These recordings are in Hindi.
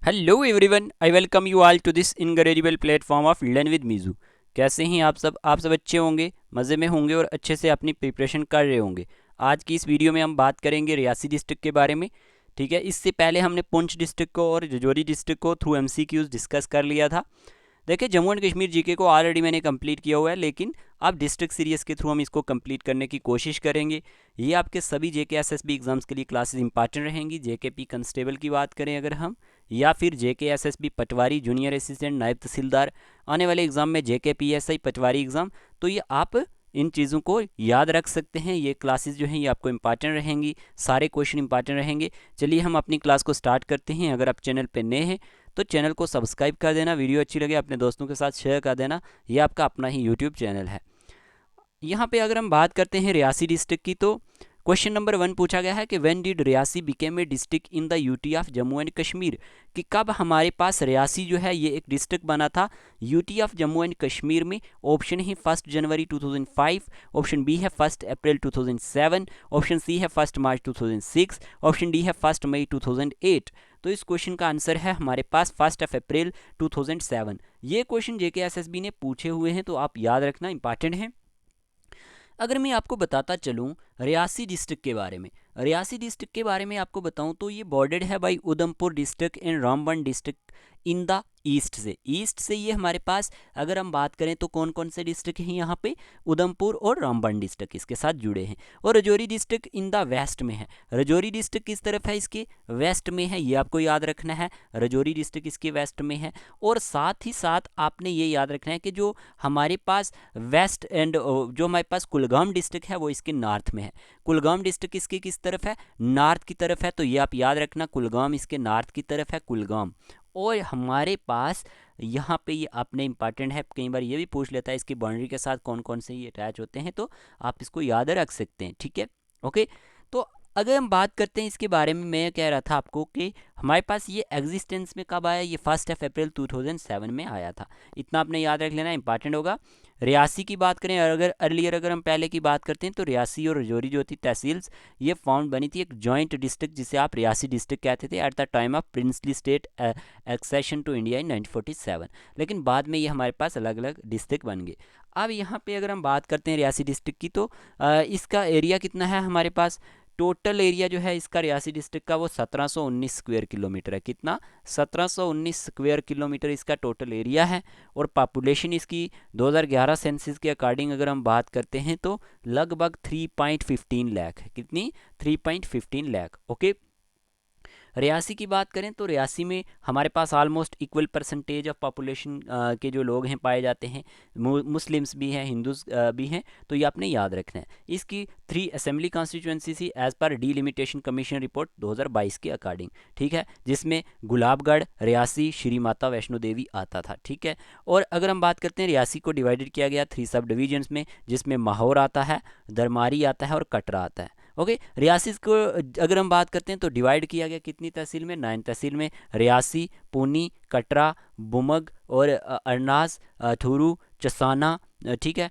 Hello everyone, I welcome you all to this incredible platform of learn with मीजू। कैसे हैं आप सब अच्छे होंगे, मज़े में होंगे और अच्छे से अपनी प्रिपरेशन कर रहे होंगे। आज की इस वीडियो में हम बात करेंगे रियासी डिस्ट्रिक्ट के बारे में। ठीक है, इससे पहले हमने पुंछ डिस्ट्रिक्ट को और राजौरी डिस्ट्रिक्ट को थ्रू एमसीक्यूज डिस्कस कर लिया था। देखिए, जम्मू एंड कश्मीर जीके को ऑलरेडी मैंने कंप्लीट किया हुआ है, लेकिन अब डिस्ट्रिक्ट सीरीज़ के थ्रू हम इसको कंप्लीट करने की कोशिश करेंगे। ये आपके सभी जेके एसएसबी एग्जाम्स के लिए क्लासेस इंपॉर्टेंट रहेंगी। जेकेपी कंस्टेबल की बात करें अगर हम, या फिर जेके एसएसबी पटवारी, जूनियर असिस्टेंट, नायब तहसीलदार, आने वाले एग्ज़ाम में जेके पीएसआई पटवारी एग्ज़ाम, तो ये आप इन चीज़ों को याद रख सकते हैं। ये क्लासेस जो हैं ये आपको इंपॉर्टेंट रहेंगी, सारे क्वेश्चन इंपॉर्टेंट रहेंगे। चलिए हम अपनी क्लास को स्टार्ट करते हैं। अगर आप चैनल पे नए हैं तो चैनल को सब्सक्राइब कर देना, वीडियो अच्छी लगे अपने दोस्तों के साथ शेयर कर देना। ये आपका अपना ही यूट्यूब चैनल है। यहाँ पे अगर हम बात करते हैं रियासी डिस्ट्रिक्ट की, तो क्वेश्चन नंबर 1 पूछा गया है कि when did Reasi became a district in the UT of Jammu and Kashmir, कि कब हमारे पास रियासी जो है ये एक डिस्ट्रिक्ट बना था UT of Jammu and Kashmir में। ऑप्शन है 1 जनवरी 2005, ऑप्शन बी है 1 अप्रैल 2007, ऑप्शन सी है 1 मार्च 2006, ऑप्शन डी है 1 मई 2008। तो इस क्वेश्चन का आंसर है हमारे पास 1 अप्रैल 2007। ये क्वेश्चन जेके एसएसबी ने पूछे हुए हैं, तो आप याद रखना, इंपॉर्टेंट है। अगर मैं आपको बताता चलूँ रियासी डिस्ट्रिक्ट के बारे में, रियासी डिस्ट्रिक्ट के बारे में आपको बताऊं तो ये बॉर्डर्ड है by Udhampur district and Ramban district in the east से ये हमारे पास, अगर हम बात करें तो कौन कौन से डिस्ट्रिक्ट हैं यहाँ पे, उधमपुर और रामबन डिस्ट्रिक्ट इसके साथ जुड़े हैं। और Rajouri district in the west में है। राजौरी डिस्ट्रिक्ट किस तरफ है, इसके वेस्ट में है, ये आपको याद रखना है। राजौरी डिस्ट्रिक्ट इसके वेस्ट में है। और साथ ही साथ आपने ये याद रखना है कि जो हमारे पास वेस्ट एंड जो हमारे पास कुलगाम डिस्ट्रिक्ट है वो इसके नॉर्थ में है। कुलगाम डिस्ट्रिक्ट इसके किस तरफ है, नॉर्थ की तरफ है। तो ये आप याद रखना, कुलगाम इसके नॉर्थ की तरफ है, कुलगाम। और हमारे पास यहाँ पे ये अपने इंपॉर्टेंट है, कई बार ये भी पूछ लेता है इसकी बाउंड्री के साथ कौन कौन से ये अटैच होते हैं, तो आप इसको याद रख सकते हैं। ठीक है, ओके। तो अगर हम बात करते हैं इसके बारे में, मैं कह रहा था आपको कि हमारे पास ये एग्जिस्टेंस में कब आया, ये 1 अप्रैल 2007 में आया था। इतना आपने याद रख लेना, इंपॉर्टेंट होगा। रियासी की बात करें, अगर अर्लियर अगर हम पहले की बात करते हैं, तो रियासी और राजौरी जो थी तहसील्स, ये फाउंड बनी थी एक जॉइंट डिस्ट्रिक्ट जिसे आप रियासी डिस्ट्रिक्ट कहते थे at the time of princely state accession to India in 1947। लेकिन बाद में ये हमारे पास अलग अलग डिस्ट्रिक्ट बन गए। अब यहाँ पे अगर हम बात करते हैं रियासी डिस्ट्रिक्ट की, तो इसका एरिया कितना है हमारे पास, टोटल एरिया जो है इसका रियासी डिस्ट्रिक्ट का वो 1719 स्क्वायर किलोमीटर है। कितना, 1719 स्क्वायर किलोमीटर इसका टोटल एरिया है। और पॉपुलेशन इसकी 2011 सेंसस के अकॉर्डिंग अगर हम बात करते हैं तो लगभग 3.15 लाख है। कितनी, 3.15 लाख। ओके। रियासी की बात करें तो रियासी में हमारे पास almost equal percentage of population के जो लोग हैं पाए जाते हैं। मुस्लिम्स भी हैं, हिंदूज भी हैं। तो ये आपने याद रखना है। इसकी 3 असेंबली कॉन्स्टिट्यूंसी थी as per delimitation commission report 2022 के अकॉर्डिंग। ठीक है, जिसमें गुलाबगढ़, रियासी, श्री माता वैष्णो देवी आता था। ठीक है। और अगर हम बात करते हैं, रियासी को डिवाइडेड किया गया 3 सब डिवीजन्स में, जिसमें माहौर आता है, दरमारी आता है और कटरा आता है। ओके। रियासी को अगर हम बात करते हैं तो डिवाइड किया गया कितनी तहसील में, 9 तहसील में। रियासी, पुनी, कटरा, बुमग और अरनास, ठुरू, चसाना, ठीक है,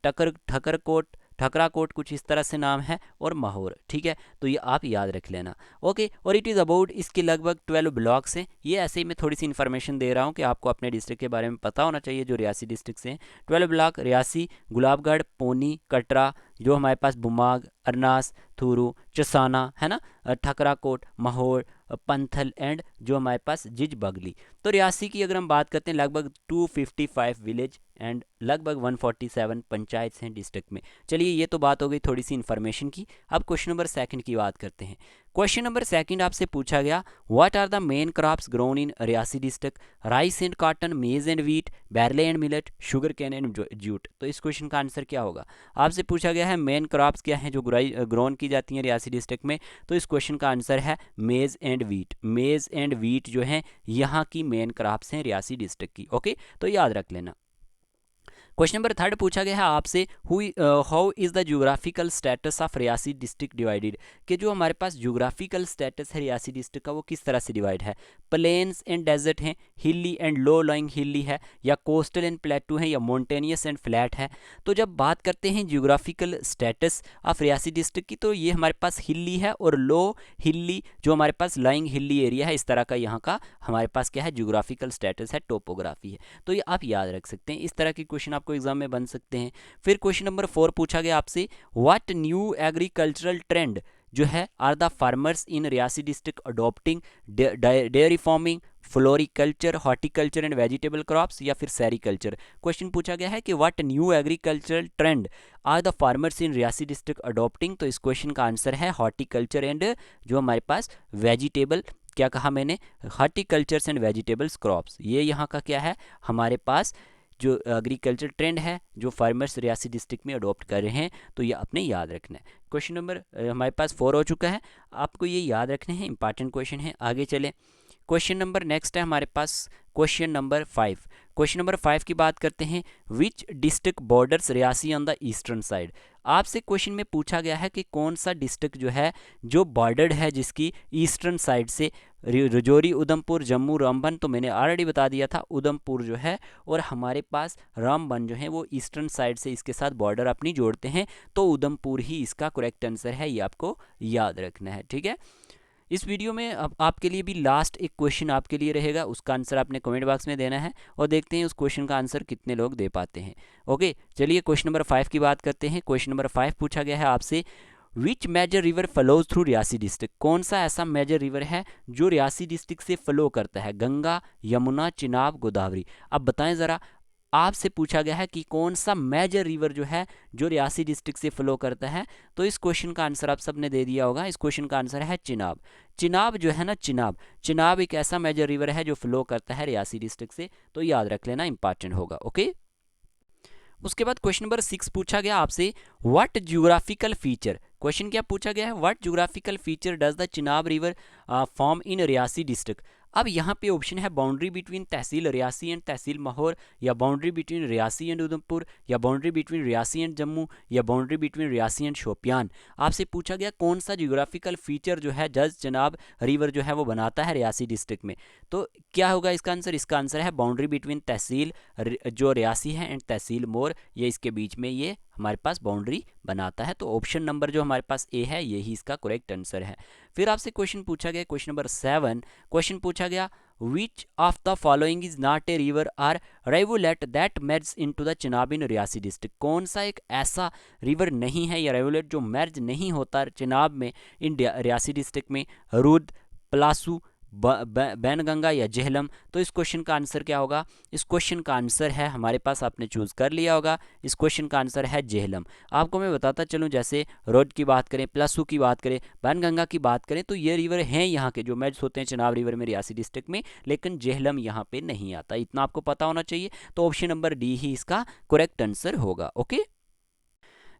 ठकरकोट, ठकराकोट, कुछ इस तरह से नाम है, और माहौर। ठीक है, तो ये आप याद रख लेना। ओके। और इट इज़ अबाउट, इसके लगभग 12 ब्लॉक्स हैं। ये ऐसे ही मैं थोड़ी सी इन्फॉर्मेशन दे रहा हूँ कि आपको अपने डिस्ट्रिक्ट के बारे में पता होना चाहिए जो रियासी डिस्ट्रिक्ट से हैं। 12 ब्लॉक रियासी, गुलाबगढ़, पौनी, कटरा, जो हमारे पास बुमाग, अरनास, थूरू, चसाना है ना, ठकराकोट, माहौर, पंथल एंड जो हमारे पास जिज बगली। तो रियासी की अगर हम बात करते हैं, लगभग 255 विलेज एंड लगभग 147 पंचायत हैं डिस्ट्रिक्ट में। चलिए, ये तो बात हो गई थोड़ी सी इन्फॉर्मेशन की। अब क्वेश्चन नंबर 2 की बात करते हैं। क्वेश्चन नंबर 2 आपसे पूछा गया, what are the main crops grown in Reasi district, rice and cotton, maize and wheat, barley and millet, sugar cane and jute. तो इस क्वेश्चन का आंसर क्या होगा। आपसे पूछा गया है मेन क्रॉप्स क्या हैं जो ग्रोन की जाती हैं रियासी डिस्ट्रिक्ट में, तो इस क्वेश्चन का आंसर है मेज एंड व्हीट। मेज एंड व्हीट जो है यहाँ की मेन क्रॉप्स हैं रियासी डिस्ट्रिक्ट की। ओके, तो याद रख लेना। क्वेश्चन नंबर 3 पूछा गया है आपसे, how is the geographical status of Reasi district divided, कि जो हमारे पास ज्योग्राफिकल स्टेटस है रियासी डिस्ट्रिक्ट का वो किस तरह से डिवाइड है। प्लेन्स एंड डेजर्ट हैं, हिली एंड लो लाइंग हिली है, या कोस्टल एंड प्लेटू है, या मोन्टेनियस एंड फ्लैट है। तो जब बात करते हैं geographical status of Reasi district की, तो ये हमारे पास हिली है और लो हिली जो हमारे पास लाइंग हिली एरिया है, इस तरह का यहाँ का हमारे पास क्या है ज्योग्राफिकल स्टेटस है, टोपोग्राफी है। तो ये आप याद रख सकते हैं, इस तरह के क्वेश्चन आपको एग्जाम में बन सकते हैं। फिर क्वेश्चन नंबर 4 पूछा गया आपसे, व्हाट न्यू एग्रीकल्चरल ट्रेंड जो है are the farmers in Reasi district adopting, dairy farming, floriculture, horticulture and vegetable crops, या फिर सेरिकल्चर। क्वेश्चन पूछा गया है कि what new agricultural trend are the farmers in Reasi district adopting, तो इस क्वेश्चन का आंसर है हॉर्टिकल्चर एंड जो हमारे पास वेजिटेबल, क्या कहा मैंने, हॉर्टिकल्चर्स एंड वेजिटेबल्स क्रॉप्स। ये यहाँ का क्या है हमारे पास जो एग्रीकल्चर ट्रेंड है जो फार्मर्स रियासी डिस्ट्रिक्ट में अडॉप्ट कर रहे हैं, तो ये आपने याद रखना है। क्वेश्चन नंबर हमारे पास 4 हो चुका है, आपको ये याद रखने हैं, इंपॉर्टेंट क्वेश्चन है। आगे चलें, क्वेश्चन नंबर नेक्स्ट है हमारे पास क्वेश्चन नंबर 5। क्वेश्चन नंबर 5 की बात करते हैं, which district borders Reasi on the eastern side. आपसे क्वेश्चन में पूछा गया है कि कौन सा डिस्ट्रिक्ट जो है जो बॉर्डर्ड है जिसकी ईस्टर्न साइड से, रजौरी, उधमपुर, जम्मू, रामबन। तो मैंने ऑलरेडी बता दिया था उधमपुर जो है और हमारे पास रामबन जो है वो ईस्टर्न साइड से इसके साथ बॉर्डर अपनी जोड़ते हैं, तो उधमपुर ही इसका करेक्ट आंसर है, ये आपको याद रखना है। ठीक है, इस वीडियो में अब आपके लिए भी लास्ट एक क्वेश्चन आपके लिए रहेगा, उसका आंसर आपने कमेंट बॉक्स में देना है और देखते हैं उस क्वेश्चन का आंसर कितने लोग दे पाते हैं। ओके, चलिए क्वेश्चन नंबर 5 की बात करते हैं। क्वेश्चन नंबर 5 पूछा गया है आपसे, which major river flows through Reasi district. कौन सा ऐसा मेजर रिवर है जो रियासी डिस्ट्रिक्ट से फ्लो करता है, गंगा, यमुना, चिनाब, गोदावरी। अब बताएं ज़रा, आपसे पूछा गया है कि कौन सा मेजर रिवर जो है जो रियासी डिस्ट्रिक्ट से फ्लो करता है, तो इस क्वेश्चन का आंसर आप सबने दे दिया होगा। इस क्वेश्चन का आंसर है चिनाब। चिनाब जो है ना, चिनाब एक ऐसा मेजर रिवर है जो फ्लो करता है रियासी डिस्ट्रिक्ट से, तो याद रख लेना, इंपॉर्टेंट होगा। ओके, उसके बाद क्वेश्चन नंबर 6 पूछा गया आपसे, व्हाट ज्योग्राफिकल फीचर। क्वेश्चन क्या पूछा गया है, what geographical feature does the Chenab river form in Reasi district. अब यहाँ पे ऑप्शन है boundary between tehsil Reasi and tehsil Mahore, या boundary between Reasi and Udhampur, या boundary between Reasi and Jammu, या boundary between Reasi and Shopian. आपसे पूछा गया कौन सा ज्योग्राफिकल फीचर जो है जज चिनाब रिवर जो है वो बनाता है रियासी डिस्ट्रिक्ट में, तो क्या होगा इसका आंसर। इसका आंसर है बाउंड्री बिटवीन तहसील जो रियासी है एंड तहसील मोर, ये इसके बीच में ये हमारे पास बाउंड्री बनाता है। तो ऑप्शन नंबर जो हमारे पास ए है यही इसका करेक्ट आंसर है। फिर आपसे क्वेश्चन पूछा गया क्वेश्चन नंबर 7, क्वेश्चन पूछा गया, which of the following is not a river or rivulet that merge into the Chenab in Reasi district. कौन सा एक ऐसा रिवर नहीं है या रिवुलेट जो मेर्ज नहीं होता चिनाब में इन रियासी डिस्ट्रिक्ट में, रुद, प्लासू, बैनगंगा या जेहलम। तो इस क्वेश्चन का आंसर क्या होगा। इस क्वेश्चन का आंसर है हमारे पास, आपने चूज़ कर लिया होगा, इस क्वेश्चन का आंसर है जेहलम। आपको मैं बताता चलूँ, जैसे रोड की बात करें, प्लसू की बात करें, बैनगंगा की बात करें, तो ये रिवर हैं यहाँ के जो मैच होते हैं चिनाब रिवर में रियासी डिस्ट्रिक्ट में, लेकिन जेहलम यहाँ पे नहीं आता। इतना आपको पता होना चाहिए। तो ऑप्शन नंबर डी ही इसका करेक्ट आंसर होगा। ओके,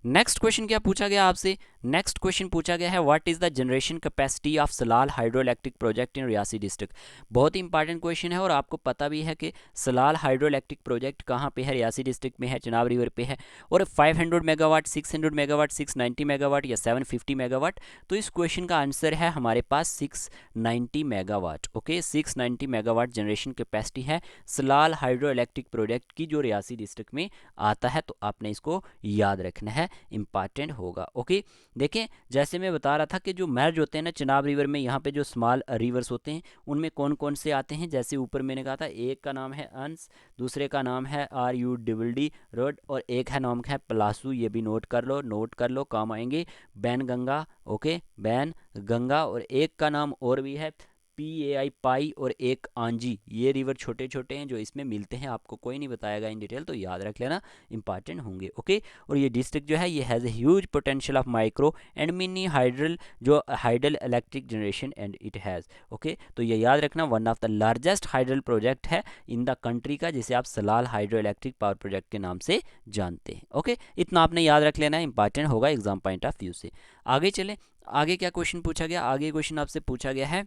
नेक्स्ट क्वेश्चन क्या पूछा गया आपसे। नेक्स्ट क्वेश्चन पूछा गया है, what is the generation capacity of Salal hydro electric project in Reasi district. बहुत ही इंपॉर्टेंट क्वेश्चन है और आपको पता भी है कि सलाल हाइड्रो इलेक्ट्रिक प्रोजेक्ट कहाँ पे है, रियासी डिस्ट्रिक्ट में है, चिनाब रिवर पे है। और 500 मेगावाट, 600 मेगावाट, 690 मेगावाट या 750 मेगावाट। तो इस क्वेश्चन का आंसर है हमारे पास 690 megawatt. Okay, 690 megawatt generation capacity है सलाल हाइड्रो इलेक्ट्रिक प्रोजेक्ट की जो रियासी डिस्ट्रिक्ट में आता है। तो आपने इसको याद रखना है, इंपॉर्टेंट होगा। ओके, देखें जैसे मैं बता रहा था कि जो मर्ज होते हैं ना चिनाब रिवर में, यहाँ पे जो स्मॉल रिवर्स होते हैं उनमें कौन कौन से आते हैं। जैसे ऊपर मैंने कहा था, एक का नाम है अंस, दूसरे का नाम है RUDD रोड, और एक है नाम है प्लासू। ये भी नोट कर लो, काम आएंगे। Ban Ganga, okay, ban Ganga, और एक का नाम और भी है PAI पाई, और एक आंजी। ये रिवर छोटे छोटे हैं जो इसमें मिलते हैं, आपको कोई नहीं बताएगा इन डिटेल, तो याद रख लेना, इंपॉर्टेंट होंगे। ओके, और ये डिस्ट्रिक्ट जो है ये has a huge potential of micro and mini hydral जो hydel electric generation and it has. Okay, तो ये याद रखना, one of the largest hydel project है इन द कंट्री का, जिसे आप Salal hydro electric power project के नाम से जानते हैं। ओके, इतना आपने याद रख लेना है, इंपॉर्टेंट होगा एग्जाम पॉइंट ऑफ व्यू से। आगे चलें, आगे क्या क्वेश्चन पूछा गया। आगे क्वेश्चन आपसे पूछा गया है,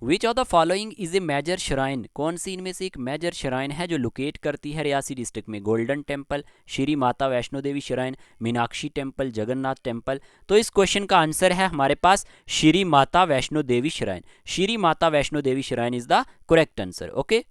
which of the following is a major shrine, कौन सी इनमें से एक मेजर श्राइन है जो लोकेट करती है रियासी डिस्ट्रिक्ट में? Golden temple, Shri Mata Vaishno Devi shrine, Meenakshi temple, Jagannath temple. तो इस क्वेश्चन का आंसर है हमारे पास Shri Mata Vaishno Devi shrine. Shri Mata Vaishno Devi shrine is the correct answer. Okay,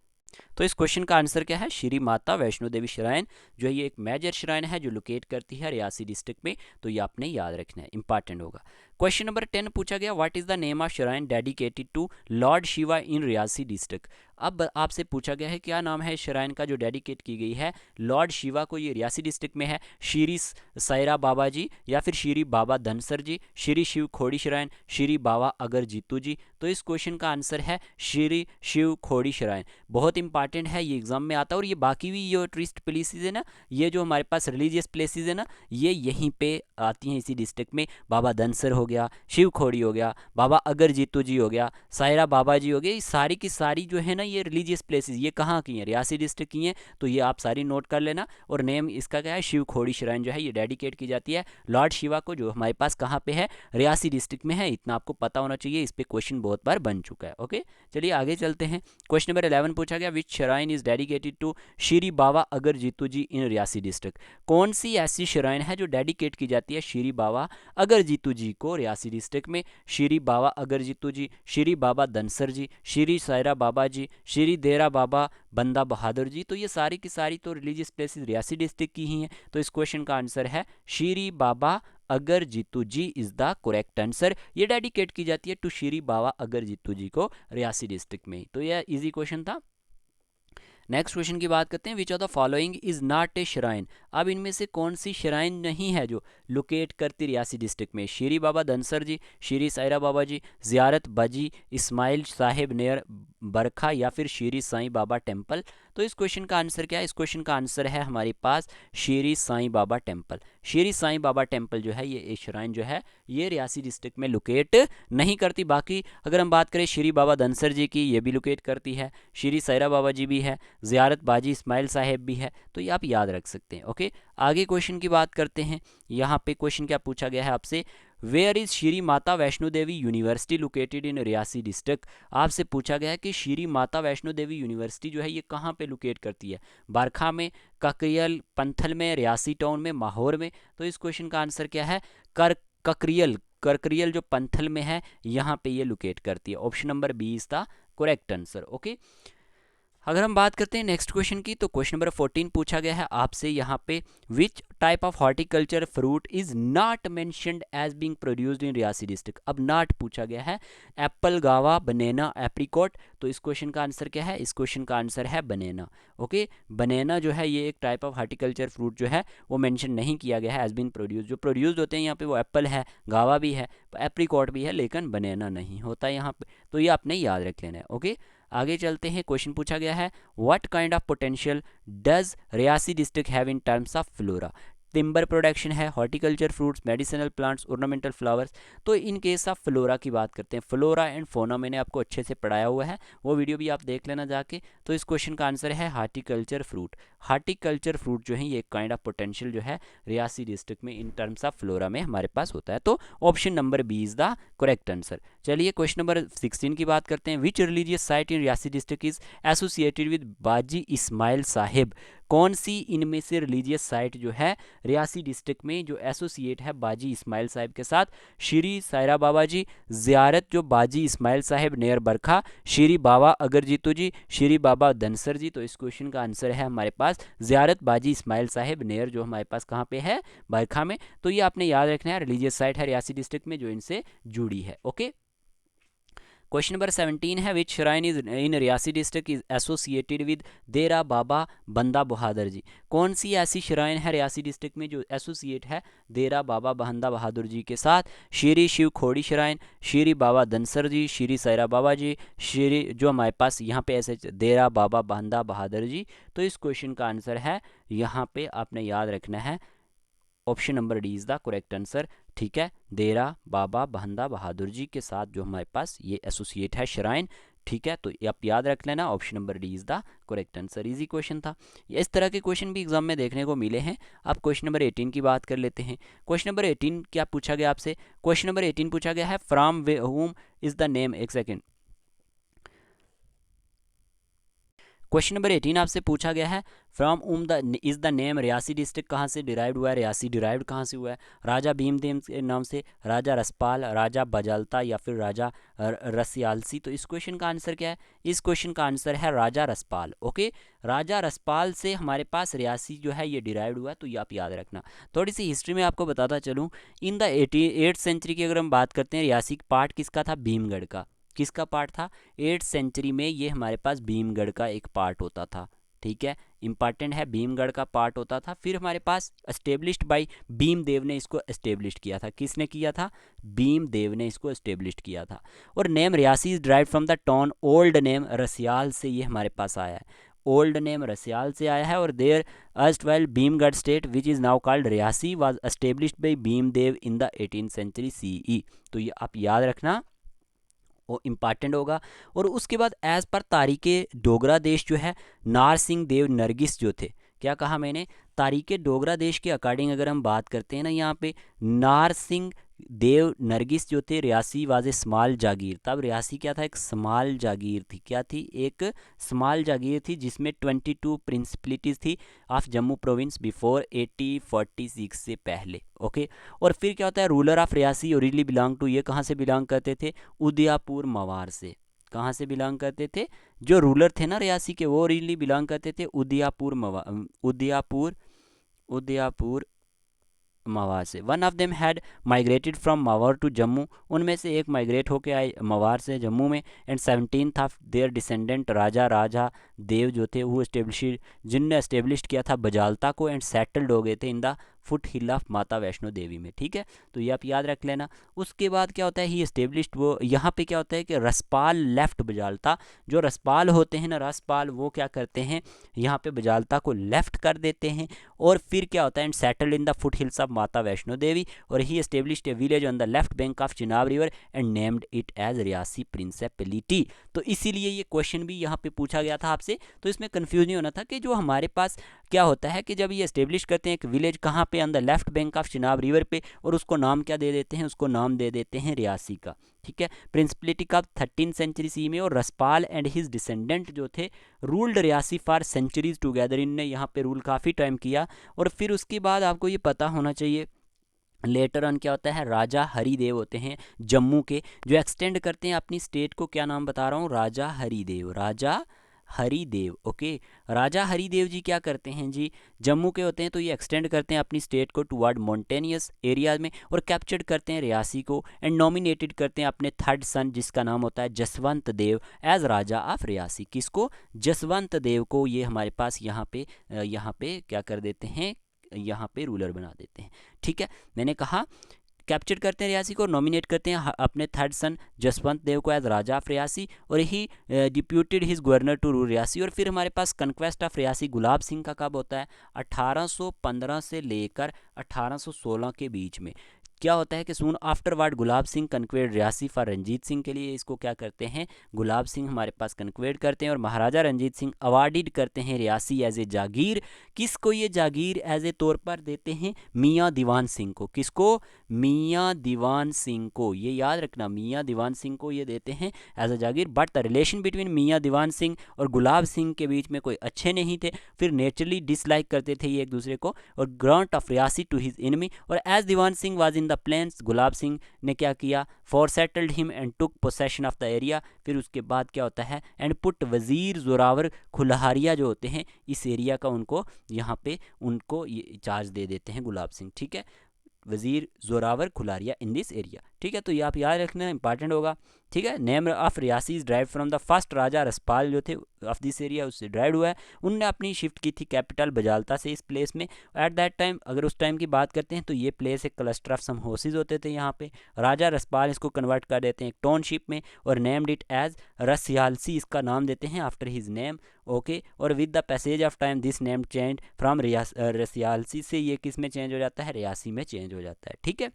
तो इस क्वेश्चन का आंसर क्या है? श्री माता वैष्णो देवी श्राइन जो है ये एक मेजर श्राइन है जो लोकेट करती है रियासी डिस्ट्रिक्ट में, तो ये आपने याद रखना है, इंपॉर्टेंट होगा। क्वेश्चन नंबर 10 पूछा गया, what is the name of shrine dedicated to Lord Shiva in Reasi district. अब आपसे पूछा गया है क्या नाम है श्राइन का जो डेडिकेट की गई है लॉर्ड शिवा को, ये रियासी डिस्ट्रिक्ट में है। श्री सायरा बाबा जी, या फिर श्री बाबा धनसर जी, श्री शिव खोड़ी श्राइन, श्री बाबा अगर जीतू जी। तो इस क्वेश्चन का आंसर है श्री शिव खोड़ी श्राइन। बहुत इंपॉर्टेंट है, ये एग्जाम में आता है। और ये बाकी भी जो टूरिस्ट प्लेसेस है ना, ये जो हमारे पास रिलीजियस प्लेसेस है ना, ये यहीं पे आती हैं इसी डिस्ट्रिक्ट में। बाबा धनसर हो गया, शिव खोड़ी हो गया, बाबा अगर जीतू जी हो गया, सायरा बाबा जी हो गए, ये सारी की सारी जो है ना ये रिलीजियस प्लेसेस, ये कहाँ की हैं? रियासी डिस्ट्रिक्ट की हैं। तो ये आप सारी नोट कर लेना। और नेम इसका क्या है? शिव खोड़ी श्राइन जो है ये डेडिकेट की जाती है लॉर्ड शिवा को, जो हमारे पास कहाँ पे है? रियासी डिस्ट्रिक्ट में है। इतना आपको पता होना चाहिए, इस पे क्वेश्चन बहुत बार बन चुका है। ओके, चलिए आगे चलते हैं। क्वेश्चन नंबर 11 पूछा गया, which shrine is dedicated to Shri Baba Agar Jitu ji in Reasi district. कौन सी ऐसी श्राइन है जो डेडिकेट की जाती है श्री बाबा अगर जीतू जी को रियासी डिस्ट्रिक्ट में? श्री बाबा अगर जीतू जी, श्री बाबा धनसर जी, श्री सायरा बाबा जी, श्री देरा बाबा बंदा बहादुर जी। तो ये सारी की सारी तो रिलीजियस प्लेसेस रियासी डिस्ट्रिक्ट की ही हैं। तो इस क्वेश्चन का आंसर है श्री बाबा अगर जीतू जी इज द करेक्ट आंसर। ये डेडिकेट की जाती है टू श्री बाबा अगर जीतू जी को रियासी डिस्ट्रिक्ट में। तो यह इजी क्वेश्चन था। नेक्स्ट क्वेश्चन की बात करते हैं, विच of the following is not A shrine. अब इनमें से कौन सी श्राइन नहीं है जो लोकेट करती रियासी डिस्ट्रिक्ट में? श्री बाबा धनसर जी, श्री सायरा बाबा जी, जियारत बाजी इस्माइल साहेब नेर बरखा, या फिर श्री साईं बाबा टेम्पल। तो इस क्वेश्चन का आंसर क्या है? इस क्वेश्चन का आंसर है हमारे पास श्री साईं बाबा टेम्पल। श्री साईं बाबा टेम्पल जो है ये श्राइन जो है ये रियासी डिस्ट्रिक्ट में लोकेट नहीं करती। बाकी अगर हम बात करें श्री बाबा धनसर जी की, ये भी लोकेट करती है, श्री सायरा बाबा जी भी है, जियारत बाजी इस्माइल साहेब भी है। तो ये आप याद रख सकते हैं। ओके, आगे क्वेश्चन की बात करते हैं। यहाँ पे क्वेश्चन क्या पूछा गया है आपसे, where is Shri Mata Vaishno Devi university located in Reasi district. आपसे पूछा गया है कि श्री माता वैष्णो देवी यूनिवर्सिटी जो है ये कहाँ पे लोकेट करती है? बरखा में, ककरियल, पंथल में, रियासी टाउन में, माहौर में। तो इस क्वेश्चन का आंसर क्या है? करकरियल जो पंथल में है यहाँ पे ये लोकेट करती है। Option number B is the correct answer. Okay, अगर हम बात करते हैं नेक्स्ट क्वेश्चन की, तो क्वेश्चन नंबर 14 पूछा गया है आपसे यहाँ पे, which type of horticulture fruit is not mentioned as being produced in Reasi district. अब नॉट पूछा गया है, एप्पल, गावा, बनेना, एप्रिकॉट। तो इस क्वेश्चन का आंसर क्या है? इस क्वेश्चन का आंसर है बनेना। ओके, बनेना जो है ये एक टाइप ऑफ हॉर्टिकल्चर फ्रूट जो है वो मेंशन नहीं किया गया है एज बीइंग प्रोड्यूस्ड। जो प्रोड्यूस्ड होते हैं यहाँ पे वो एप्पल है, गावा भी है, एप्रिकॉट भी है, लेकिन बनेना नहीं होता यहाँ पे। तो ये आपने याद रख लेना है। ओके, आगे चलते हैं। क्वेश्चन पूछा गया है, what kind of potential does Reasi district have in terms of flora. Timber production है, horticulture, fruits, medicinal plants, ornamental flowers. तो इन केस ऑफ फ्लोरा की बात करते हैं। फ्लोरा एंड फोना मैंने आपको अच्छे से पढ़ाया हुआ है, वो वीडियो भी आप देख लेना जाके। तो इस क्वेश्चन का आंसर है हार्टिकल्चर फ्रूट। हार्टिकल्चर फ्रूट जो है ये काइंड ऑफ पोटेंशियल जो है रियासी डिस्ट्रिक्ट में इन टर्म्स ऑफ फ्लोरा में हमारे पास होता है। तो option number B is the correct answer. चलिए क्वेश्चन नंबर 16 की बात करते हैं, which religious site in Reasi district is associated with Baji Ismail साहेब। कौन सी इनमें से रिलीजियस साइट जो है रियासी डिस्ट्रिक्ट में जो एसोसिएट है बाजी इस्माइल साहिब के साथ? श्री सायरा बाबा जी, जियारत जो बाजी इस्माइल साहिब नेयर बरखा, श्री बाबा अगर जीतू जी, श्री बाबा धनसर जी। तो इस क्वेश्चन का आंसर है हमारे पास जियारत बाजी इस्माइल साहिब नेयर, जो हमारे पास कहाँ पे है? बरखा में। तो ये आपने याद रखना है, रिलीजियस साइट है रियासी डिस्ट्रिक्ट में जो इनसे जुड़ी है। ओके, क्वेश्चन नंबर 17 है, which shrine is in Reasi district is associated with Dera Baba बंदा बहादुर जी। कौन सी ऐसी श्राइन है रियासी डिस्ट्रिक्ट में जो एसोसिएट है देरा बाबा बंदा बहादुर जी के साथ? श्री शिव खोड़ी श्राइन, श्री बाबा धनसर जी, श्री सायरा बाबा जी, श्री जो हमारे पास यहाँ पे ऐसे देरा बाबा बंदा बहादुर जी। तो इस क्वेश्चन का आंसर है यहाँ पे आपने याद रखना है, option number D is the correct answer. ठीक है, देरा बाबा बहंदा बहादुर जी के साथ जो हमारे पास ये एसोसिएट है श्राइन। ठीक है, तो आप याद रख लेना, option number D is the correct answer. Easy question था। इस तरह के क्वेश्चन भी एग्जाम में देखने को मिले हैं। अब क्वेश्चन नंबर 18 की बात कर लेते हैं। क्वेश्चन नंबर 18 क्या पूछा गया आपसे? क्वेश्चन नंबर 18 पूछा गया है, from home is the name, एक सेकेंड, क्वेश्चन नंबर 18 आपसे पूछा गया है from um the is the name Reasi district कहाँ से डिराइव्ड हुआ है, रियासी डिराइव्ड कहाँ से हुआ है, राजा भीमदेव के नाम से, राजा रसपाल, राजा बजालता या फिर राजा रसियालसी। तो इस क्वेश्चन का आंसर क्या है, इस क्वेश्चन का आंसर है राजा रसपाल। ओके, राजा रसपाल से हमारे पास रियासी जो है ये डिराइव्ड हुआ है, तो ये आप याद रखना। थोड़ी सी हिस्ट्री में आपको बताता चलूँ, इन द 88th सेंचुरी की अगर हम बात करते हैं, रियासी पार्ट किसका था, भीमगढ़ का। किसका पार्ट था, 8th सेंचुरी में ये हमारे पास भीमगढ़ का एक पार्ट होता था। ठीक है, इंपॉर्टेंट है, भीमगढ़ का पार्ट होता था। फिर हमारे पास एस्टेब्लिश्ड बाय भीमदेव ने इसको एस्टेब्लिश किया था। किसने किया था, भीमदेव ने इसको एस्टेब्लिश किया था। और name Reasi is drive from the town old name Rasial से ये हमारे पास आया है, ओल्ड नेम रसियाल से आया है। और there erstwhile Bhimgarh state which is now called Reasi was established by Bhimdev in the 18th century CE। तो ये आप याद रखना, वो इम्पॉर्टेंट होगा। और उसके बाद एज़ पर तारीख़े डोगरा देश जो है, नार सिंह देव नरगिस जो थे, क्या कहा मैंने, तारीख़े डोगरा देश के अकॉर्डिंग अगर हम बात करते हैं ना, यहाँ पे नार सिंह देव नरगिस जो थे, रियासी वाज ए स्मॉल जागीर। तब रियासी क्या था, एक स्मॉल जागीर थी। क्या थी, एक स्मॉल जागीर थी जिसमें 22 प्रिंसिपलिटीज़ थी ऑफ जम्मू प्रोविंस बिफोर 1846 से पहले। ओके, और फिर क्या होता है, ruler of Reasi originally belong to, ये कहाँ से बिलोंग करते थे, उदयपुर मवार से। कहाँ से बिलोंग करते थे, जो रूलर थे ना रियासी के, वो ओरिजिनली बिलोंग करते थे उदयपुर मवार से। One of them had migrated from Mewar to Jammu, उनमें से एक माइग्रेट होके आए मवार से जम्मू में। And 17th of their descendant Raja Dev जो थे, वो एस्टेब्लिश, जिनने एस्टेब्लिश किया था बजालता को, एंड सेटल्ड हो गए थे इन the foot hill of Mata Vaishno देवी में। ठीक है, तो ये आप याद रख लेना। उसके बाद क्या होता है, ही एस्टेब्लिश्ड, वो यहाँ पे क्या होता है कि रसपाल लेफ्ट बजालता, जो रसपाल होते हैं ना, रसपाल वो क्या करते हैं, यहाँ पे बजालता को लेफ्ट कर देते हैं। और फिर क्या होता है, and settled in the foot hills of Mata Vaishno Devi, और he established a village on the left bank of Chenab river and named it as Reasi principality. तो इसीलिए ये क्वेश्चन भी यहाँ पे पूछा गया था आपसे। तो इसमें कंफ्यूज नहीं होना था कि जो हमारे पास क्या होता है कि जब ये एस्टेब्लिश करते हैं एक विलेज कहाँ पे, on the left bank of Chenab river पे, और उसको नाम क्या दे देते हैं, उसको नाम दे देते हैं रियासी का। ठीक है, प्रिंसिपलिटी का 13th सेंचुरी सी में। और रसपाल एंड हिज डिसेंडेंट जो थे ruled Reasi for centuries together, इनने यहाँ पे रूल काफ़ी टाइम किया। और फिर उसके बाद आपको ये पता होना चाहिए, लेटर ऑन क्या होता है, राजा हरिदेव होते हैं जम्मू के, जो एक्सटेंड करते हैं अपनी स्टेट को। क्या नाम बता रहा हूँ, राजा हरिदेव, राजा हरिदेव। ओके, राजा हरिदेव जी क्या करते हैं जी, जम्मू के होते हैं, तो ये एक्सटेंड करते हैं अपनी स्टेट को टुवर्ड मॉन्टेनियस एरिया में, और कैप्चर्ड करते हैं रियासी को, एंड नॉमिनेटेड करते हैं अपने थर्ड सन जिसका नाम होता है जसवंत देव एज राजा ऑफ रियासी। किसको, जसवंत देव को ये हमारे पास यहाँ पे क्या कर देते हैं, यहाँ पे रूलर बना देते हैं। ठीक है, मैंने कहा कैप्चर करते हैं रियासी को, नॉमिनेट करते हैं अपने थर्ड सन जसवंत देव को एज राजा ऑफ रियासी, और he deputed his governor to rule Reasi. और फिर हमारे पास कन्क्वेस्ट ऑफ रियासी गुलाब सिंह का कब होता है, 1815 से लेकर 1816 के बीच में। क्या होता है कि soon afterward Gulab Singh conquered Reasi for Ranjit Singh के लिए इसको क्या करते हैं, गुलाब सिंह हमारे पास कन्क्वेड करते हैं। और महाराजा रंजीत सिंह अवार्डिड करते हैं रियासी एज ए जागीर। किसको ये जागीर एज ए तौर पर देते हैं, मियाँ दीवान सिंह को। किसको, मियाँ दीवान सिंह को, ये याद रखना, मियाँ दीवान सिंह को ये देते हैं एज ए जागीर। But the relation between Mian Diwan Singh और गुलाब सिंह के बीच में कोई अच्छे नहीं थे, फिर नेचुरली डिसलाइक करते थे ये एक दूसरे को। और grant of Reasi to his enemy, और as Diwan Singh was in the plains, Gulab Singh ने क्या किया, for settled him and took possession of the area. फिर उसके बाद क्या होता है, एंड पुट वजीर जोरावर खुलहारिया जो होते हैं इस एरिया का, उनको यहाँ पे उनको ये चार्ज दे देते हैं गुलाब सिंह। ठीक है, वजीर जोरावर खुलारिया इन दिस एरिया। ठीक है, तो ये आप याद रखना, इंपॉर्टेंट होगा। ठीक है, name of Reasi is drive from the first Raja Raspal जो थे ऑफ दिस एरिया, उससे ड्राइव हुआ है। उनने अपनी शिफ्ट की थी कैपिटल बजालता से इस प्लेस में। एट दैट टाइम अगर उस टाइम की बात करते हैं तो ये प्लेस एक क्लस्टर ऑफ सम हाउसेज होते थे यहाँ पे। राजा रसपाल इसको कन्वर्ट कर देते हैं एक टाउनशिप में, और नेम्ड इट एज रसियालसी, इसका नाम देते हैं आफ्टर हिज नेम। ओके, और with the passage of time this name change from रसियालसी से ये किस में चेंज हो जाता है, रियासी में चेंज हो जाता है। ठीक है,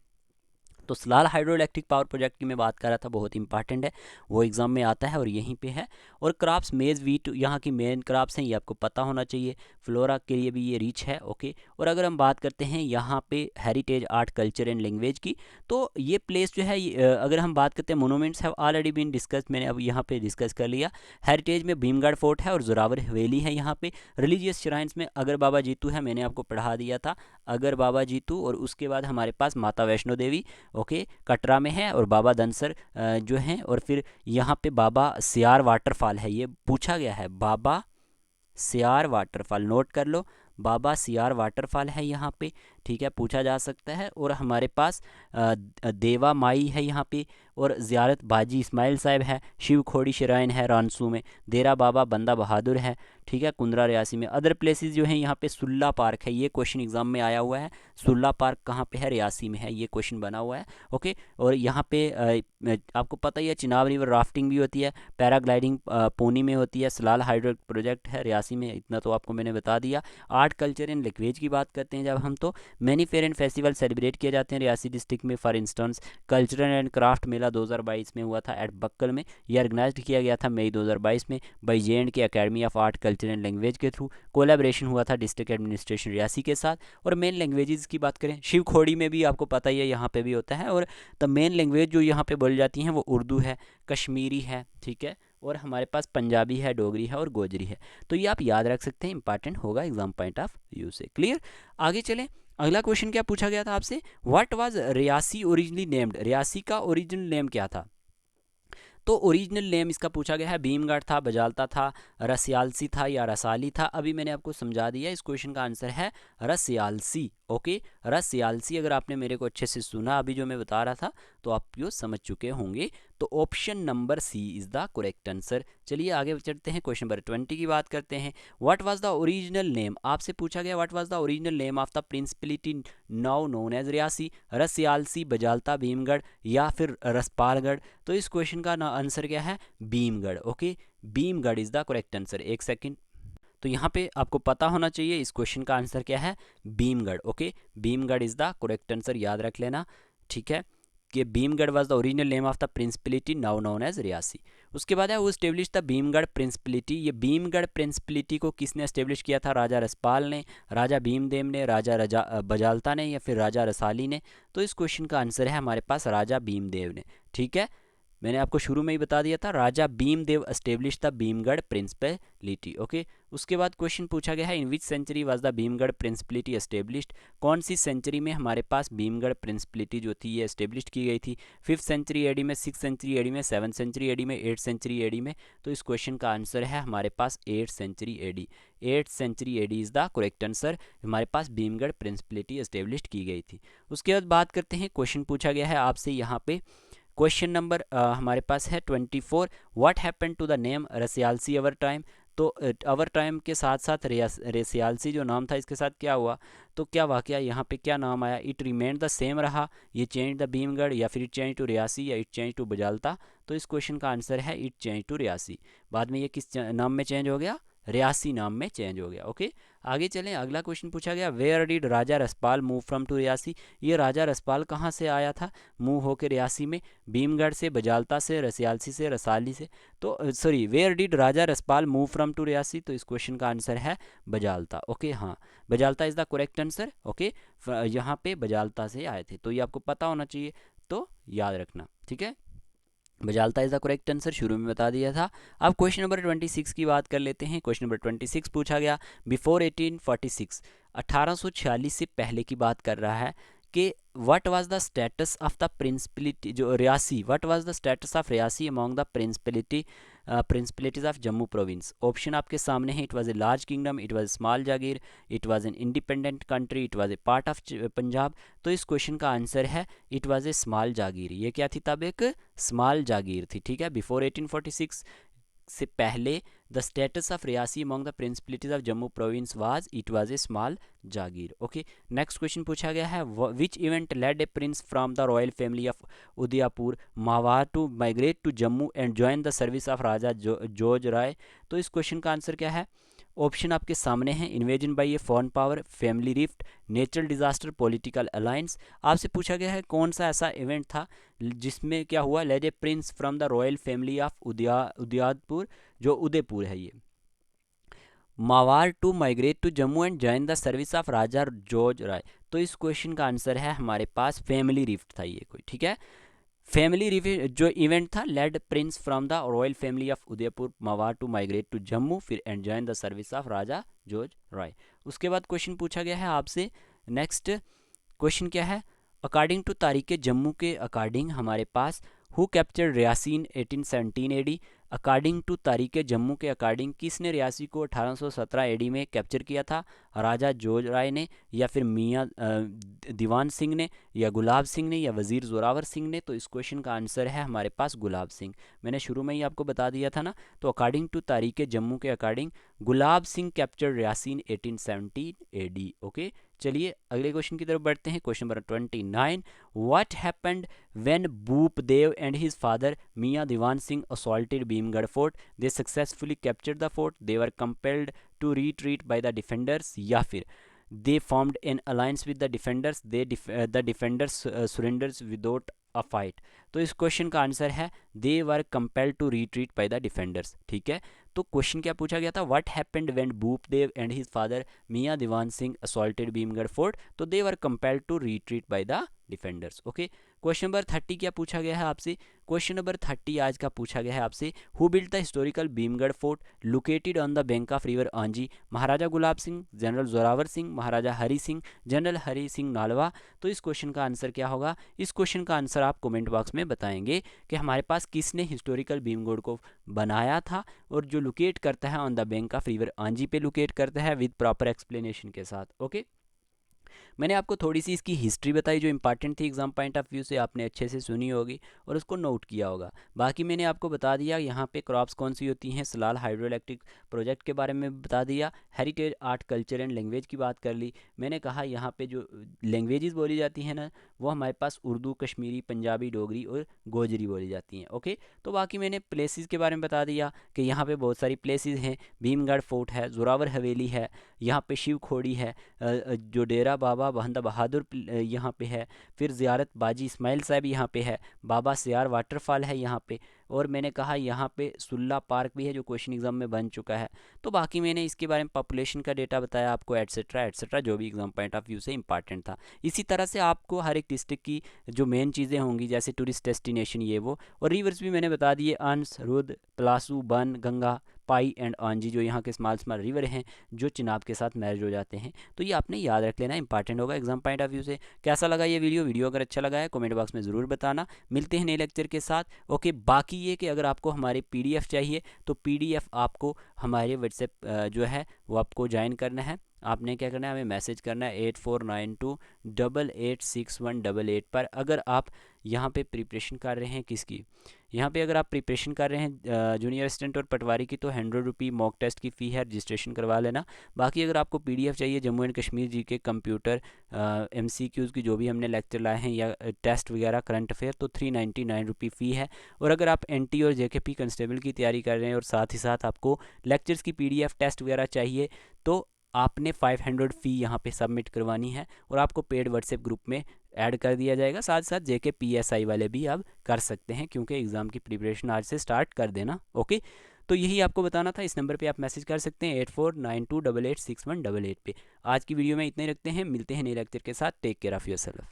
तो Salal hydro electric power project की मैं बात कर रहा था, बहुत इंपॉर्टेंट है, वो एग्जाम में आता है और यहीं पे है। और क्रॉप्स मेज़ वीट यहाँ की मेन क्रॉप्स हैं, ये आपको पता होना चाहिए। फ्लोरा के लिए भी ये रिच है, ओके। और अगर हम बात करते हैं यहाँ पे heritage art culture and language की, तो ये प्लेस जो है अगर हम बात करते हैं monuments have already been discuss, मैंने अब यहाँ पे डिस्कस कर लिया। हेरिटेज में भीमगढ़ फोर्ट है और जोरावर हवेली है यहाँ पे। रिलीजियस श्राइन्स में अगर बाबा जीतू है, मैंने आपको पढ़ा दिया था अगर बाबा जीतू, और उसके बाद हमारे पास माता वैष्णो देवी, ओके, कटरा में है, और बाबा धनसर जो हैं, और फिर यहाँ पे बाबा सियार वाटरफॉल है, ये पूछा गया है, बाबा सियार वाटरफॉल, नोट कर लो, बाबा सियार वाटरफॉल है यहाँ पे, ठीक है, पूछा जा सकता है। और हमारे पास देवा माई है यहाँ पे, और ज़ियारत बाजी इस्माइल साहब है, शिव खोड़ी श्राइन है रानसू में, देरा बाबा बंदा बहादुर है, ठीक है, कुंदरा रियासी में। अदर प्लेसेस जो हैं यहाँ पे सुल्ला पार्क है, ये क्वेश्चन एग्जाम में आया हुआ है, सुल्ला पार्क कहाँ पे है, रियासी में है, ये क्वेश्चन बना हुआ है, ओके। और यहाँ पे आपको पता ही है चिनाब रिवर राफ्टिंग भी होती है, पैराग्लाइडिंग पोनी में होती है, सलाल हाइड्रो प्रोजेक्ट है रियासी में, इतना तो आपको मैंने बता दिया। आर्ट कल्चर एंड लैंग्वेज की बात करते हैं जब हम, तो many fair and festival celebrate किए जाते हैं रियासी डिस्ट्रिक्ट में। For instance cultural and craft mela 2022 में हुआ था एट बक्कल में, यह ऑर्गेनाइज किया गया था मई 2022 में बाई जे के academy of art culture and language के थ्रू। कोलैबोरेशन हुआ था डिस्ट्रिक्ट एडमिनिस्ट्रेशन रियासी के साथ। और मेन लैंग्वेजेस की बात करें, शिव खोड़ी में भी आपको पता ही है यहाँ पे भी होता है, और द मेन लैंग्वेज जो यहाँ पे बोली जाती हैं वो उर्दू है, कश्मीरी है, ठीक है, और हमारे पास पंजाबी है, डोगरी है और गोजरी है। तो ये आप याद रख सकते हैं, इंपॉर्टेंट होगा एग्जाम पॉइंट ऑफ व्यू से। क्लियर, आगे चलें। अगला क्वेश्चन क्या पूछा गया था आपसे, what was Reasi originally named, Reasi का ओरिजिनल नेम क्या था। तो ओरिजिनल नेम इसका पूछा गया है, भीमगढ़ था, बजालता था, रसियालसी था या रसाली था। अभी मैंने आपको समझा दिया, इस क्वेश्चन का आंसर है रसियालसी, ओके, रसियालसी। अगर आपने मेरे को अच्छे से सुना अभी जो मैं बता रहा था, तो आप यो समझ चुके होंगे। तो option number C is the correct answer. चलिए आगे चलते हैं, क्वेश्चन नंबर 20 की बात करते हैं। What was the original name, आपसे पूछा गया what was the original name of the principality now known as Reasi, Rasiyalsi, Bajalta, Bhimgarh या फिर रसपालगढ़। तो इस क्वेश्चन का आंसर क्या है, Bhimgarh, okay, Bhimgarh is the correct answer. एक सेकेंड, तो यहाँ पे आपको पता होना चाहिए इस क्वेश्चन का आंसर क्या है, Bhimgarh, okay, Bhimgarh is the correct answer, याद रख लेना, ठीक है, कि Bhimgarh was the original name of the principality now known as Reasi. उसके बाद है वो स्टेब्लिश द भीमगढ़ प्रिंसिपलिटी, ये भीमगढ़ प्रिंसिपलिटी को किसने एस्टेब्लिश किया था, राजा रसपाल ने, राजा भीमदेव ने, राजा बजालता ने या फिर राजा रसाली ने। तो इस क्वेश्चन का आंसर है हमारे पास राजा भीमदेव ने, ठीक है, मैंने आपको शुरू में ही बता दिया था, Raja Bhimdev establish the Bhimgarh principality, okay. उसके बाद क्वेश्चन पूछा गया है, in which century was the Bhimgarh principality established, कौन सी सेंचुरी में हमारे पास भीमगढ़ प्रिंसिपलिटी जो थी ये एस्टेब्लिश की गई थी, 5th सेंचुरी एडी में, 6th सेंचुरी एडी में, 7th सेंचुरी एडी में, 8th सेंचुरी एडी में। तो इस क्वेश्चन का आंसर है हमारे पास 8th century AD, 8th century AD is the correct answer, हमारे पास भीमगढ़ प्रिंसिपलिटी एस्टेब्लिश की गई थी। उसके बाद बात करते हैं, क्वेश्चन पूछा गया है आपसे यहाँ पे, क्वेश्चन नंबर हमारे पास है 24, what happen to the name Rasiyalsi over time. तो अवर टाइम के साथ साथ रसियालसी जो नाम था इसके साथ क्या हुआ, तो क्या वाकया यहाँ पे क्या नाम आया, इट रिमेंड द सेम रहा, ये चेंज द भीमगढ़ या फिर इट चेंज टू रियासी या इट चेंज टू बजालता। तो इस क्वेश्चन का आंसर है इट चेंज टू रियासी, बाद में ये किस नाम में चेंज हो गया, रियासी नाम में चेंज हो गया, ओके। आगे चलें, अगला क्वेश्चन पूछा गया, where did Raja Raspal move from to Reasi, ये राजा रसपाल कहाँ से आया था मूव होकर रियासी में, भीमगढ़ से, बजालता से, रसियालसी से, रसाली से। तो sorry, where did Raja Raspal move from to Reasi, तो इस क्वेश्चन का आंसर है बजालता, ओके, हाँ, Bajalta is the correct answer, okay, यहाँ पे बजालता से आए थे, तो ये आपको पता होना चाहिए, तो याद रखना, ठीक है, Bajalta is the correct answer, शुरू में बता दिया था। अब क्वेश्चन नंबर 26 की बात कर लेते हैं। क्वेश्चन नंबर 26 पूछा गया, बिफोर 1846, 1846 से पहले की बात कर रहा है कि what was the status of the principality जो Reasi, what was the status of Reasi among the principalities of Jammu province. Option आपके सामने है, it was a large kingdom, it was small jagir, it was an independent country, it was a part of Punjab. तो इस क्वेश्चन का आंसर है it was a small jagir, ये क्या थी तब, एक स्मॉल जागीर थी, ठीक है। बिफोर 1846 से पहले the status of Reasi among the principalities of Jammu province was it was a small jagir, okay. Next question पूछा गया है, which event led a prince from the royal family of Udaipur Mewar to migrate to Jammu and join the service of Raja जॉर्ज राय। तो इस क्वेश्चन का आंसर क्या है, ऑप्शन आपके सामने हैं, invasion by a foreign power, family rift, natural disaster, political alliance. आपसे पूछा गया है कौन सा ऐसा इवेंट था जिसमें क्या हुआ, led a prince from the royal family of Udaipur, जो उदयपुर है ये, Mewar to migrate to Jammu and join the service of Raja जॉर्ज राय। तो इस क्वेश्चन का आंसर है हमारे पास फैमिली रिफ्ट था ये कोई, ठीक है। फैमिली रिफ्ट जो इवेंट था, led prince from the royal family of Udaipur Mewar to migrate to Jammu फिर and join the service of Raja जॉर्ज राय। उसके बाद क्वेश्चन पूछा गया है आपसे, नेक्स्ट क्वेश्चन क्या है, अकॉर्डिंग टू तारीख जम्मू के अकॉर्डिंग हमारे पास who capture Reasi in 1817 AD. According to Tarikh Jammu के अकॉर्डिंग किसने रियासी को 1817 एडी में कैप्चर किया था, राजा जॉर्ज राय ने, या फिर मियाँ दीवान सिंह ने, या गुलाब सिंह ने, या वज़ीर ज़ोरावर सिंह ने। तो इस क्वेश्चन का आंसर है हमारे पास गुलाब सिंह। मैंने शुरू में ही आपको बता दिया था ना। तो अकॉर्डिंग टू तारीख जम्मू के according Gulab Singh capture Reasi in 1817 AD. Okay, चलिए अगले क्वेश्चन की तरफ बढ़ते हैं। Question number 29, what happened when Bhupdev and his father Mian Diwan Singh assaulted Bhimgarh fort, they successfully captured the fort, they were compelled to retreat by the defenders, या फिर they formed an alliance with the defenders, the defenders surrenders without a fight. तो इस क्वेश्चन का आंसर है दे were compelled to retreat by the defenders, ठीक है। तो क्वेश्चन क्या पूछा गया था, what happened when Bhupdev and his father Mian Diwan Singh assaulted Bhimgarh fort, तो they were compelled to retreat by the defenders. Okay, question number 30 क्या पूछा गया है आपसे, क्वेश्चन नंबर 30 आज का पूछा गया है आपसे, who built the historical Bhimgarh fort located on the bank of river Anji, Maharaja Gulab Singh, general Zorawar Singh, Maharaja Hari Singh, general Hari Singh Nalwa. तो इस क्वेश्चन का आंसर क्या होगा, इस क्वेश्चन का आंसर आप कमेंट बॉक्स में बताएंगे कि हमारे पास किसने हिस्टोरिकल भीमगढ़ को बनाया था, और जो लोकेट करता है on the bank of river Anji पे लोकेट करता है विद प्रॉपर एक्सप्लेनेशन के साथ। ओके, मैंने आपको थोड़ी सी इसकी हिस्ट्री बताई जो इंपॉर्टेंट थी एग्जाम पॉइंट ऑफ व्यू से, आपने अच्छे से सुनी होगी और उसको नोट किया होगा। बाकी मैंने आपको बता दिया यहाँ पे क्रॉप्स कौन सी होती हैं, सलाल हाइड्रो इलेक्ट्रिक प्रोजेक्ट के बारे में बता दिया, heritage art culture and language की बात कर ली। मैंने कहा यहाँ पे जो लैंग्वेजेस बोली जाती हैं ना, वो हमारे पास उर्दू, कश्मीरी, पंजाबी, डोगरी और गोजरी बोली जाती हैं। ओके, तो बाकी मैंने प्लेसेस के बारे में बता दिया कि यहाँ पे बहुत सारी प्लेसेस हैं, भीमगढ़ फोर्ट है, जोरावर हवेली है, यहाँ पे शिव खोड़ी है, जो डेरा बाबा बहंदा बहादुर यहाँ पे है, फिर ज़ियारत बाजी इस्माइल साहब यहाँ पे है, बाबा सियार वाटरफॉल है यहाँ पे, और मैंने कहा यहाँ पे सुल्ला पार्क भी है जो क्वेश्चन एग्जाम में बन चुका है। तो बाकी मैंने इसके बारे में पॉपुलेशन का डेटा बताया आपको, एट्सेट्रा एट्सेट्रा, जो भी एग्जाम पॉइंट ऑफ व्यू से इंपॉर्टेंट था। इसी तरह से आपको हर एक डिस्ट्रिक्ट की जो मेन चीज़ें होंगी, जैसे टूरिस्ट डेस्टिनेशन ये वो, और रिवर्स भी मैंने बता दिए, अंस, रुद, प्लासू, बन, गंगा, पाई एंड आंजी, जो यहाँ के स्मॉल स्मॉल रिवर हैं जो चिनाब के साथ मैरिज हो जाते हैं। तो ये आपने याद रख लेना, इंपॉर्टेंट होगा एग्जाम पॉइंट ऑफ व्यू से। कैसा लगा ये वीडियो अगर अच्छा लगा है कमेंट बॉक्स में ज़रूर बताना। मिलते हैं नए लेक्चर के साथ। ओके, बाकी ये कि अगर आपको हमारे PDF चाहिए तो PDF आपको हमारे व्हाट्सएप जो है वो आपको ज्वाइन करना है। आपने क्या करना है, हमें मैसेज करना है 8492886188 पर। अगर आप यहाँ पे प्रिपरेशन कर रहे हैं किसकी, यहाँ पे अगर आप प्रिपरेशन कर रहे हैं जूनियर असिस्टेंट और पटवारी की, तो 100 रुपये मॉक टेस्ट की फ़ी है, रजिस्ट्रेशन करवा लेना। बाकी अगर आपको PDF चाहिए Jammu and Kashmir GK, computer, MCQs की जो भी हमने लेक्चर लाए हैं, या टेस्ट वगैरह करंट अफेयर, तो 399 रुपये फ़ी है। और अगर आप NT और JKP कंस्टेबल की तैयारी कर रहे हैं और साथ ही साथ आपको लेक्चर्स की PDF टेस्ट वगैरह चाहिए, तो आपने 500 फ़ी यहाँ पे सबमिट करवानी है और आपको पेड व्हाट्सएप ग्रुप में ऐड कर दिया जाएगा। साथ साथ JK PSI वाले भी आप कर सकते हैं, क्योंकि एग्ज़ाम की प्रिपरेशन आज से स्टार्ट कर देना। ओके, तो यही आपको बताना था। इस नंबर पे आप मैसेज कर सकते हैं 8492886188 पे। आज की वीडियो में इतने रखते हैं, मिलते हैं नए लेक्चर के साथ। Take care of yourself.